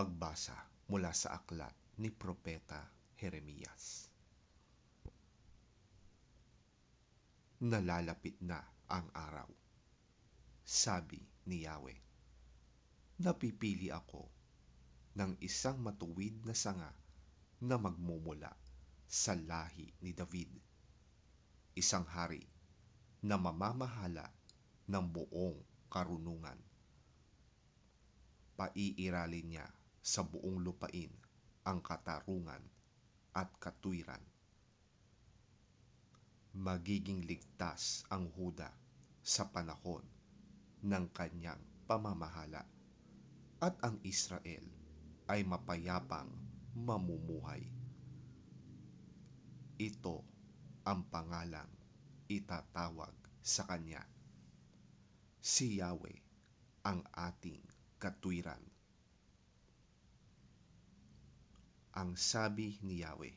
Pagbasa mula sa aklat ni Propeta Jeremias. Nalalapit na ang araw, sabi ni Yahweh. Napipili ako ng isang matuwid na sanga na magmumula sa lahi ni David, isang hari na mamamahala ng buong karunungan. Paiiralin niya sa buong lupain ang katarungan at katwiran. Magiging ligtas ang Huda sa panahon ng kanyang pamamahala, at ang Israel ay mapayapang mamumuhay. Ito ang pangalang itatawag sa kanya: si Yahweh ang ating katwiran. Ang sabi ni Yahweh,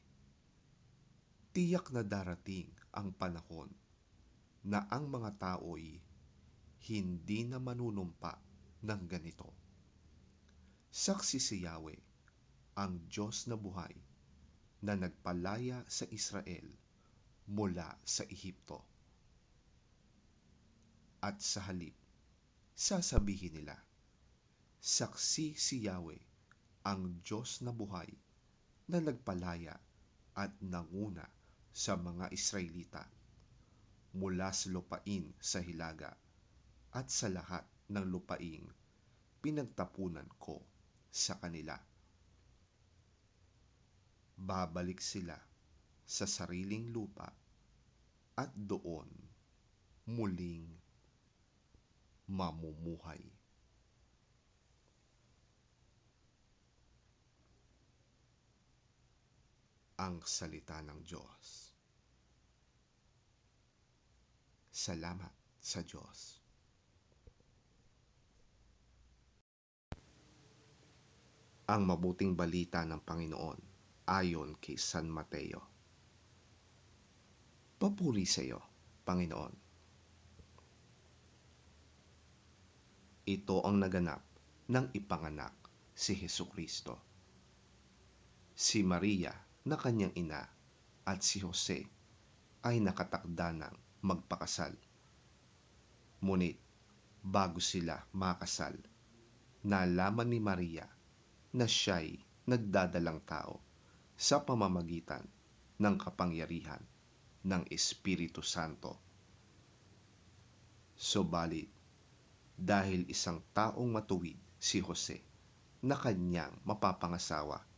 tiyak na darating ang panahon na ang mga tao'y hindi na manunumpa ng ganito. Saksi si Yahweh, ang Diyos na buhay, na nagpalaya sa Israel mula sa Ehipto. At sa halip, sasabihin nila, saksi si Yahweh, ang Diyos na buhay, na nagpalaya at nanguna sa mga Israelita mula sa lupain sa hilaga at sa lahat ng lupaing pinagtapunan ko sa kanila. Babalik sila sa sariling lupa at doon muling mamumuhay. Ang salita ng Diyos. Salamat sa Diyos. Ang mabuting balita ng Panginoon ayon kay San Mateo. Papuri sa iyo, Panginoon. Ito ang naganap nang ipanganak si Hesukristo. Si Maria na kanyang ina at si Jose ay nakatakda ng magpakasal. Ngunit bago sila makasal, nalaman ni Maria na siya'y nagdadalang tao sa pamamagitan ng kapangyarihan ng Espiritu Santo. Subalit, dahil isang taong matuwid si Jose na kanyang mapapangasawa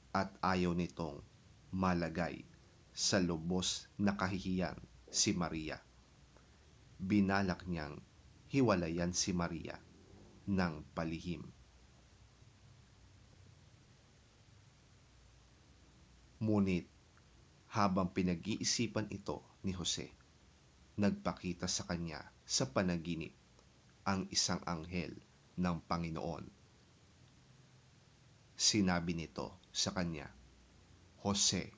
at ayaw nitong malagay sa lubos na kahihiyan si Maria, binalak niyang hiwalayan si Maria ng palihim. Ngunit habang pinag-iisipan ito ni Jose, nagpakita sa kanya sa panaginip ang isang anghel ng Panginoon. Sinabi nito sa kanya, Jose,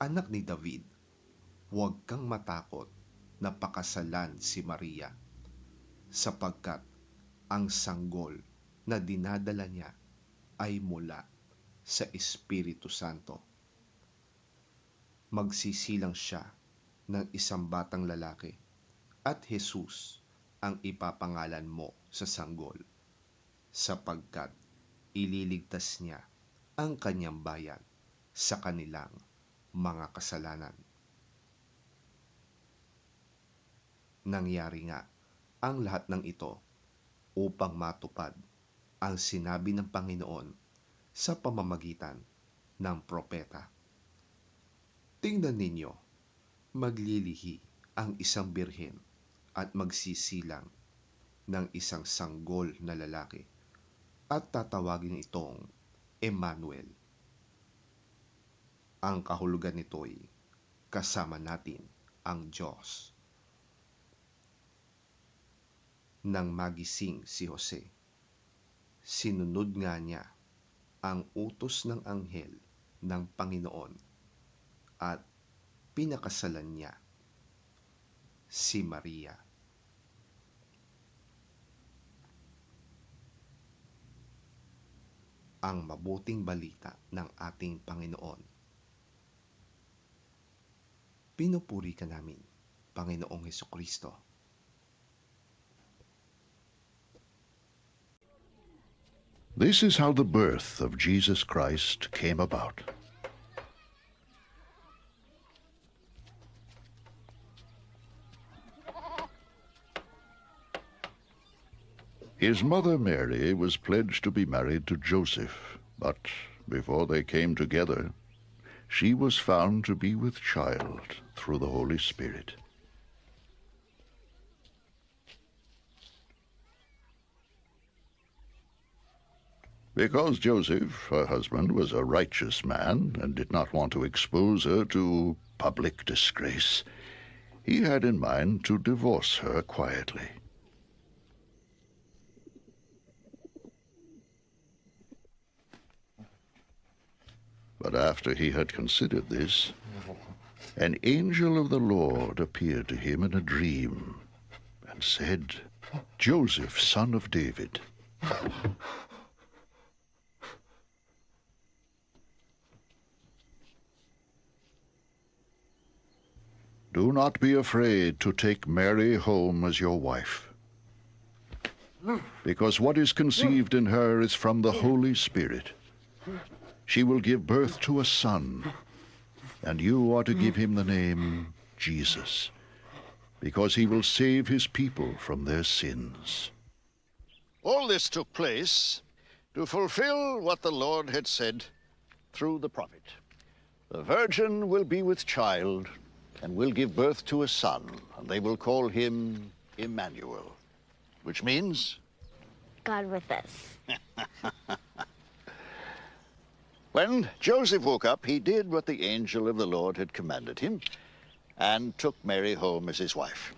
anak ni David, huwag kang matakot na pakasalan si Maria, sapagkat ang sanggol na dinadala niya ay mula sa Espiritu Santo. Magsisilang siya ng isang batang lalaki, at Jesus ang ipapangalan mo sa sanggol, sapagkat ililigtas niya ang kanyang bayan sa kanilang mga kasalanan. Nangyari nga ang lahat ng ito upang matupad ang sinabi ng Panginoon sa pamamagitan ng propeta. Tingnan ninyo, maglilihi ang isang birhen at magsisilang ng isang sanggol na lalaki, at tatawagin itong Emmanuel. Ang kahulugan nito'y kasama natin ang Diyos. Nang magising si Jose, sinunod nga niya ang utos ng anghel ng Panginoon at pinakasalan niya si Maria. ang mabuting balita ng ating Panginoon. Pinupuri ka namin, Panginoong Hesukristo. This is how the birth of Jesus Christ came about. His mother Mary was pledged to be married to Joseph, but before they came together, she was found to be with child through the Holy Spirit. Because Joseph, her husband, was a righteous man and did not want to expose her to public disgrace, he had in mind to divorce her quietly. But after he had considered this, an angel of the Lord appeared to him in a dream and said, "Joseph, son of David, do not be afraid to take Mary home as your wife, because what is conceived in her is from the Holy Spirit. She will give birth to a son, and you are to give him the name Jesus, because he will save his people from their sins." All this took place to fulfill what the Lord had said through the prophet. The virgin will be with child and will give birth to a son, and they will call him Emmanuel, which means God with us. when Joseph woke up, he did what the angel of the Lord had commanded him and took Mary home as his wife.